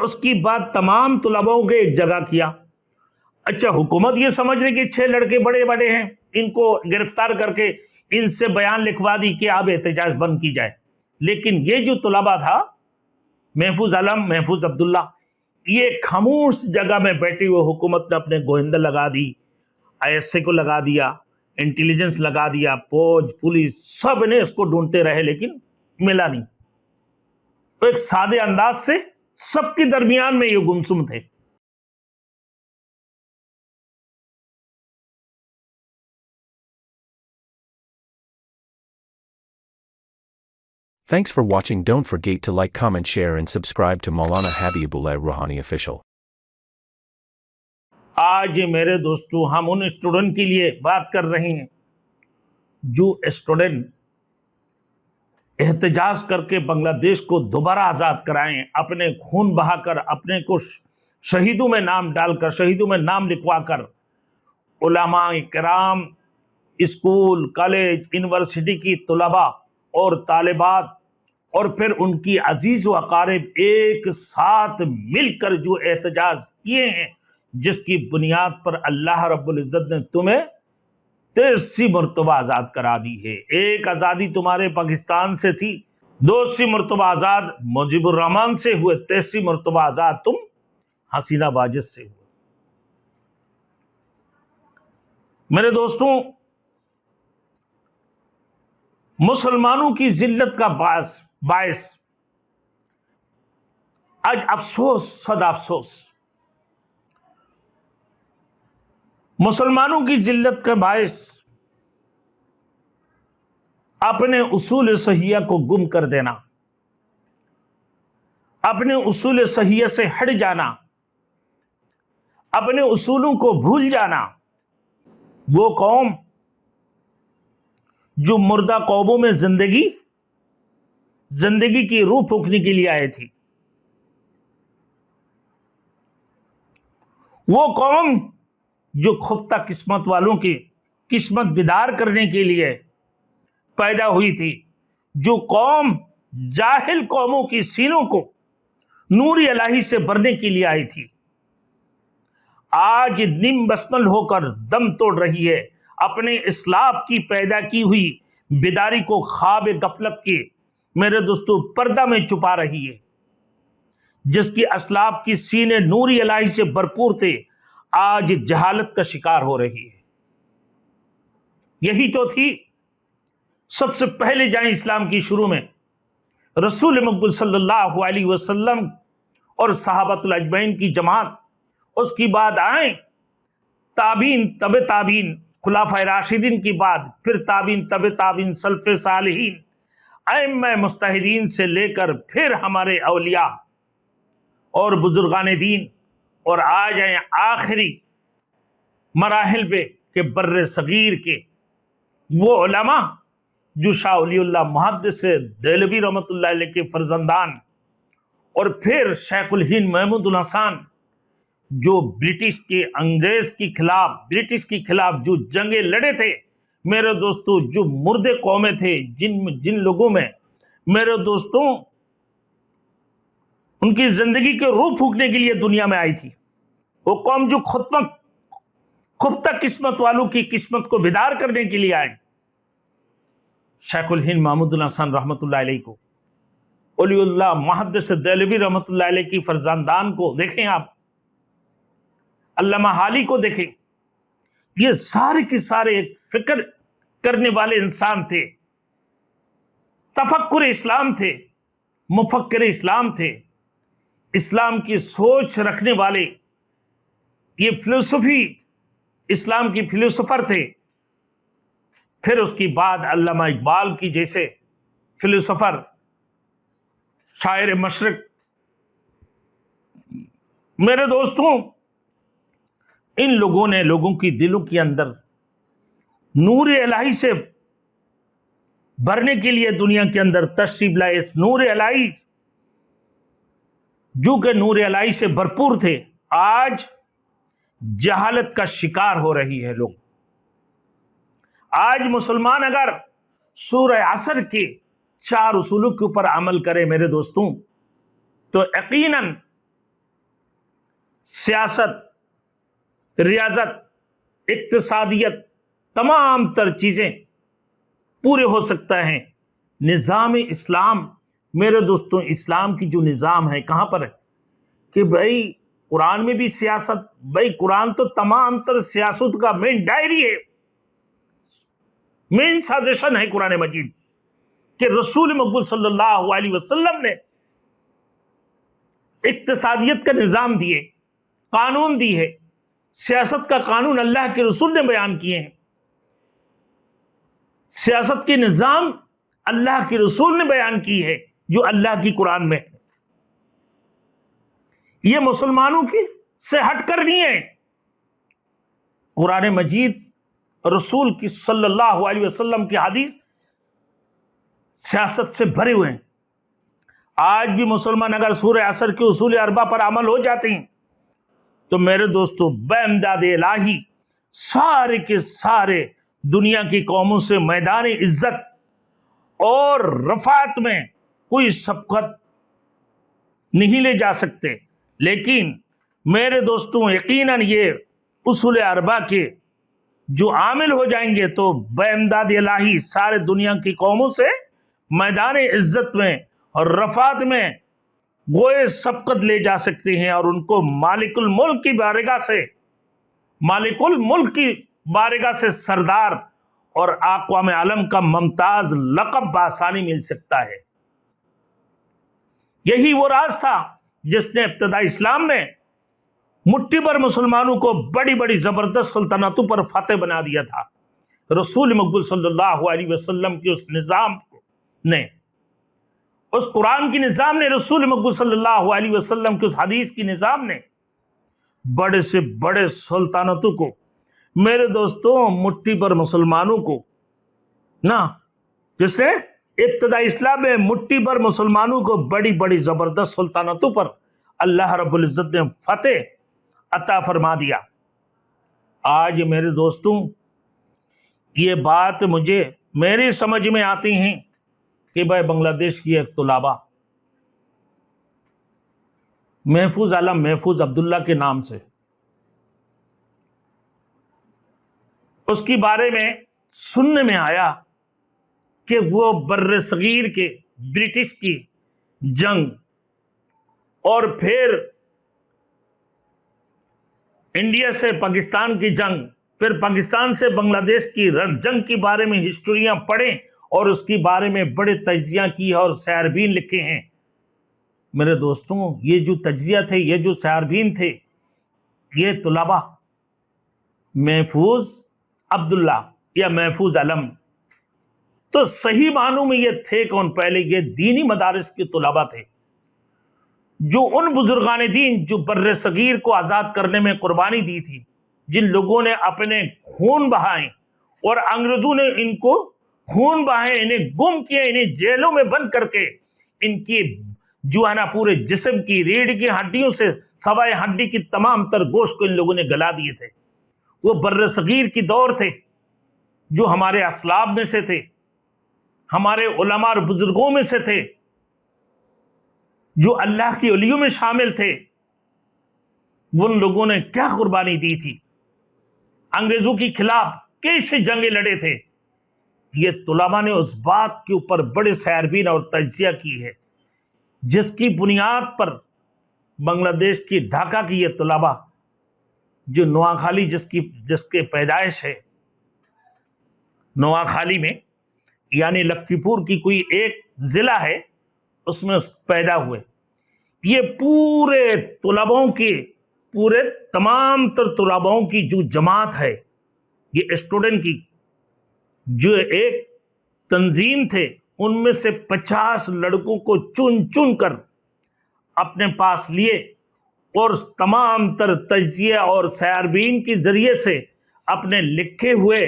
اس کی بعد تمام طلباء کو ایک جگہ کیا. اچھا حکومت یہ سمجھ رہی کہ 6 لڑکے بڑے بڑے ہیں، ان کو گرفتار کر کے ان سے بیان لکھوا دی کہ اب احتجاج بند کی جائے. لیکن یہ جو طلباء تھا، محفوظ علم، محفوظ عبداللہ، یہ خاموش جگہ میں بیٹھی ہوئے حکومت نے اپنے گوئندہ لگا دی، ISA کو لگا دیا، انٹیلیجنس لگا دیا، فوج، پولیس، سب نے اس کو ڈھونڈتے رہے لیکن ملا نہیں. تو ایک سادے انداز سے سب کے درمیان میں یہ گمسم تھے. Thanks for watching. Don't forget to like, comment, share and subscribe to Maulana Habibullah Rouhani Official. آج میرے دوستو ہم ان اسٹوڈنٹ کے لیے بات کر رہے ہیں جو اسٹوڈنٹ احتجاج کر کے بنگلہ دیش کو دوبارہ آزاد کرائیں، اپنے خون بہا کر، اپنے کو شہیدوں میں نام ڈال کر، شہیدوں میں نام لکھوا کر، علماء کرام، اسکول، کالج، یونیورسٹی کی طلباء اور طالبات اور پھر ان کی عزیز و اقارب ایک ساتھ مل کر جو احتجاج کیے ہیں، جس کی بنیاد پر اللہ رب العزت نے تمہیں 83 مرتبہ آزاد کرا دی ہے. ایک آزادی تمہارے پاکستان سے تھی، 82 مرتبہ آزاد مجیب الرحمان سے ہوئے، 83 مرتبہ آزاد تم حسینہ واجد سے ہوئے. میرے دوستوں، مسلمانوں کی ذلت کا باعث آج افسوس، صد افسوس، مسلمانوں کی ذلت کا باعث اپنے اصول صحیحہ کو گم کر دینا، اپنے اصول صحیحہ سے ہٹ جانا، اپنے اصولوں کو بھول جانا. وہ قوم جو مردہ قوموں میں زندگی کی روح پھونکنے کے لیے آئے تھی، وہ قوم جو خفتہ قسمت والوں کی قسمت بیدار کرنے کے لیے پیدا ہوئی تھی، جو قوم جاہل قوموں کی سینوں کو نور الہی سے بھرنے کے لیے آئی تھی، آج نیم بسمل ہو کر دم توڑ رہی ہے. اپنے اسلاف کی پیدا کی ہوئی بیداری کو خواب غفلت کے میرے دوستو پردہ میں چھپا رہی ہے. جس کی اسلاف کی سینے نور الہی سے بھرپور تھے، آج جہالت کا شکار ہو رہی ہے. یہی تو تھی سب سے پہلے جائیں اسلام کی شروع میں رسول مقبول صلی اللہ علیہ وسلم اور صحابۃ الاجمعین کی جماعت، اس کی بعد آئیں تابعین، تبع تابعین، خلفائے راشدین کی بعد پھر تابعین، تبع تابعین، سلف صالحین، ائمہ مجتہدین سے لے کر پھر ہمارے اولیاء اور بزرگان دین، اور آ جائیں آخری مراحل پہ کہ بر صغیر کے وہ علماء جو شاہ ولی اللہ محدث دہلوی رحمۃ اللہ علیہ کے فرزندان، اور پھر شیخ الہند محمود الحسن جو برٹش کے انگریز کے خلاف، برٹش کے خلاف جو جنگیں لڑے تھے. میرے دوستوں جو مردے قومیں تھے، جن لوگوں میں میرے دوستوں ان کی زندگی کے روح پھونکنے کے لیے دنیا میں آئی تھی، وہ قوم جو خفتہ قسمت والوں کی قسمت کو بیدار کرنے کے لیے آئے. شیخ الہند محمود الحسن رحمۃ اللہ علیہ کو، ولی اللہ محدث دہلوی رحمۃ اللہ علیہ کی فرزندان کو دیکھیں، آپ علامہ حالی کو دیکھیں، یہ سارے کے سارے ایک فکر کرنے والے انسان تھے، تفکر اسلام تھے، مفکر اسلام تھے، اسلام کی سوچ رکھنے والے، یہ فلسفی اسلام کی فلسفر تھے. پھر اس کی بعد علامہ اقبال کی جیسے فلسفر، شاعر مشرق. میرے دوستوں ان لوگوں نے لوگوں کی دلوں کے اندر نور الہی سے بھرنے کے لیے دنیا کے اندر تشریف لائے. نور الہی جو کہ نور الہی سے بھرپور تھے، آج جہالت کا شکار ہو رہی ہے لوگ. آج مسلمان اگر سورہ عصر کے 4 اصولوں کے اوپر عمل کرے میرے دوستوں، تو یقیناً सियासत, रियाजत, इक्तिसादियत, तमाम तर चीज़ें पूरे हो सकता है। निज़ाम इस्लाम, मेरे दोस्तों, इस्लाम की जो निज़ाम है कहाँ पर है कि भाई कुरान में भी सियासत, भाई कुरान तो तमाम तर सियासत का मेन डायरी है, मेन सजेशन है कुरान मजीद कि रसूल मकबूल सल्लल्लाहु अलैहि वसल्लम ने इक्तिसादियत का निज़ाम दिए, कानून दी है, सियासत का कानून अल्लाह के रसूल ने बयान किए हैं, सियासत के निज़ाम अल्लाह के रसूल ने बयान की है जो अल्लाह की कुरान में है। ये मुसलमानों की से हटकर नहीं है। कुरान मजीद रसूल की सल्लल्लाहु अलैहि वसल्लम की हदीस सियासत से भरे हुए हैं। आज भी मुसलमान अगर सूरह असर के उसूल अरबा पर अमल हो जाते हैं तो मेरे दोस्तों बेइमदाद इलाही सारे के सारे दुनिया की कौमों से मैदान इज्जत और रफात में कोई सबकत नहीं ले जा सकते। लेकिन मेरे दोस्तों यकीनन ये उसूल अरबा के जो आमिल हो जाएंगे तो बेइमदाद इलाही सारे दुनिया की कौमों से मैदान इज्जत में और रफात में गोए सबकत ले जा सकते हैं और उनको मालिकुल मुल्क की बारगाह से सरदार और आक़वाम आलम का मुमताज लक़ब बासानी मिल सकता है। यही वो राज था जिसने इब्तिदा इस्लाम में मुट्ठी भर मुसलमानों को बड़ी बड़ी जबरदस्त सुल्तानतों पर फतेह बना दिया था। रसूल मकबूल सल्लल्लाहु अलैहि वसल्लम के उस निज़ाम ने, उस कुरान की निज़ाम ने, रसूल मकबूल सल्लल्लाहु अलैहि वसल्लम के उस हदीस की निज़ाम ने बड़े से बड़े सुल्तानतों को, मेरे दोस्तों, मुट्ठी भर मुसलमानों को ना, जिसने इब्तिदा इस्लाम में मुट्ठी भर मुसलमानों को बड़ी बड़ी जबरदस्त सुल्तानतों पर अल्लाह रब्बुल इज्जत ने फतेह अता फरमा दिया। आज मेरे दोस्तों ये बात मुझे मेरी समझ में आती है कि भाई बांग्लादेश की एक तुलाबा महफूज आलम, महफूज अब्दुल्ला के नाम से, उसके बारे में सुनने में आया कि वो बर्रे सगीर के ब्रिटिश की जंग और फिर इंडिया से पाकिस्तान की जंग, फिर पाकिस्तान से बांग्लादेश की जंग के बारे में हिस्टोरियां पढ़ें और उसके बारे में बड़े तज्जिया की और सैरबीन लिखे हैं। मेरे दोस्तों ये जो तज्जिया थे, ये जो सैरबीन थे, ये तुलाबा महफूज अब्दुल्ला या महफूज आलम, तो सही मानों में ये थे कौन? पहले ये दीनी मदारिस के तुलाबा थे जो उन बुजुर्गान दीन जो बर्रे सगीर को आज़ाद करने में कुर्बानी दी थी, जिन लोगों ने अपने खून बहाए और अंग्रेजों ने इनको खून बहाए, इन्हें गुम किया, इन्हें जेलों में बंद करके इनकी जो है ना पूरे जिस्म की रीढ़ की हड्डियों से सवाए हड्डी की तमाम तर गोश्त को इन लोगों ने गला दिए थे। वो बर्रे सगीर की दौर थे जो हमारे असलाब में से थे, हमारे उलमा और बुजुर्गों में से थे, जो अल्लाह की वलियों में शामिल थे। उन लोगों ने क्या कुर्बानी दी थी, अंग्रेजों के खिलाफ कैसे जंगें लड़े थे, ये तुलाबा ने उस बात के ऊपर बड़े सैरबीन और तज्जिया की है, जिसकी बुनियाद पर बांग्लादेश की ढाका की ये तुलाबा जो नोआखाली जिसके पैदाइश है नोआखाली में, यानी लखीमपुर की कोई एक जिला है, उसमें पैदा हुए। ये पूरे तुलाबाओं की, पूरे तमाम तर तुलाबाओं की जो जमात है, ये स्टूडेंट की जो एक तंजीम थे, उनमें से 50 लड़कों को चुन चुन कर अपने पास लिए और तमाम तर तज्जिया और सैरबीन के जरिए से अपने लिखे हुए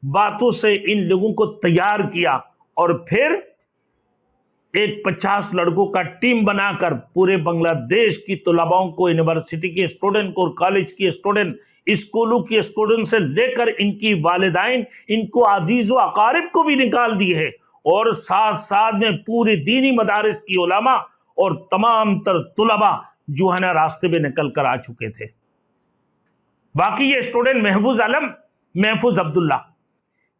बातों से इन लोगों को तैयार किया और फिर एक 50 लड़कों का टीम बनाकर पूरे बांग्लादेश की तुलाबाओं को, यूनिवर्सिटी के स्टूडेंट को, कॉलेज के स्टूडेंट, स्कूलों के स्टूडेंट से लेकर इनकी वालिदाइन, इनको अजीज व अकारिब को भी निकाल दी है और साथ साथ में पूरी दीनी मदारिस की उलमा और तमाम तर तुलबा जो है ना रास्ते में निकल कर आ चुके थे। बाकी ये स्टूडेंट महफूज आलम, महफूज अब्दुल्ला,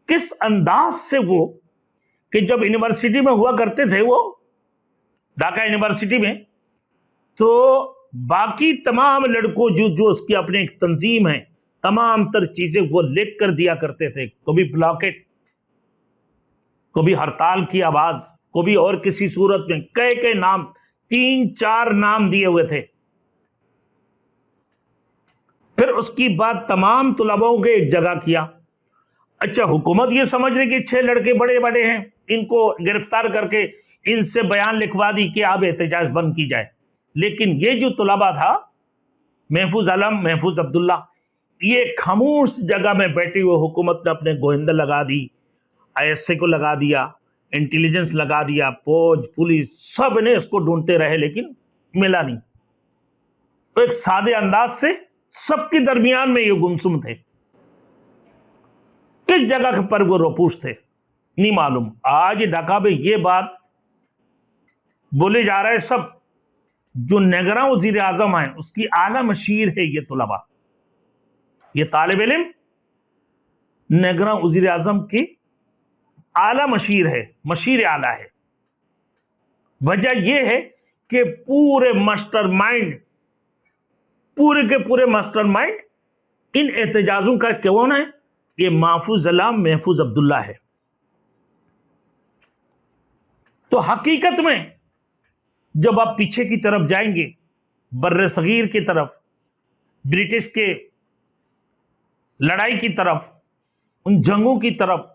किस अंदाज से वो कि जब यूनिवर्सिटी में हुआ करते थे वो ढाका यूनिवर्सिटी में, तो बाकी तमाम लड़कों जो उसकी अपनी एक तंजीम है, तमाम तर चीजें वो लिख कर दिया करते थे। कभी ब्लॉकेट, कभी हड़ताल की आवाज, कभी और किसी सूरत में कई नाम, 3-4 नाम दिए हुए थे। फिर उसकी बात तमाम तुलबाओं के एक जगह किया। अच्छा, हुकूमत ये समझ रही कि 6 लड़के बड़े बड़े हैं, इनको गिरफ्तार करके इनसे बयान लिखवा दी कि अब एहतजाज बंद की जाए। लेकिन ये जो तुलबा था, महफूज आलम, महफूज अब्दुल्ला, ये खामोश जगह में बैठी हुई हुकूमत ने अपने गोविंदा लगा दी, ISA को लगा दिया, इंटेलिजेंस लगा दिया, फौज, पुलिस, सब ने इसको ढूंढते रहे लेकिन मिला नहीं। तो एक सादे अंदाज से सबके दरमियान में ये गुमसुम थे। किस जगह पर वो रोपूस थे नहीं मालूम। आज ढाका में ये बात बोले जा रहा है सब, जो निगरां वजीर आजम है उसकी आला मशीर है ये तुलबा, ये तालिब इल्म निगरां वजीर आजम की आला मशीर है, मशीर आला है। वजह यह है कि पूरे मास्टरमाइंड, पूरे के पूरे मास्टरमाइंड इन एहतजाजों का कौन है? ये महफूज आलम, महफूज अब्दुल्ला है। तो हकीकत में जब आप पीछे की तरफ जाएंगे, बर्रे सगीर की तरफ, ब्रिटिश के लड़ाई की तरफ, उन जंगों की तरफ,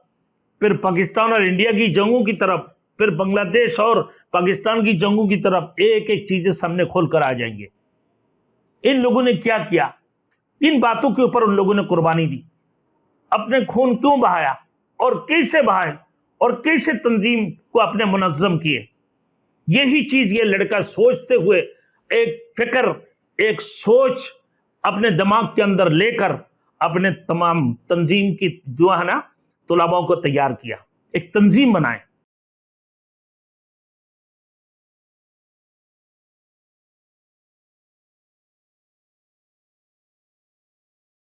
फिर पाकिस्तान और इंडिया की जंगों की तरफ, फिर बांग्लादेश और पाकिस्तान की जंगों की तरफ, एक एक चीजें सामने खोल कर आ जाएंगे। इन लोगों ने क्या किया, इन बातों के ऊपर उन लोगों ने कुर्बानी दी, अपने खून क्यों बहाया और कैसे बहाए और कैसे तंजीम को अपने मुनज़्ज़म किए। यही चीज ये लड़का सोचते हुए एक फिक्र, एक सोच अपने दिमाग के अंदर लेकर अपने तमाम तंजीम की जो है ना तुलबाओं को तैयार किया, एक तंजीम बनाए।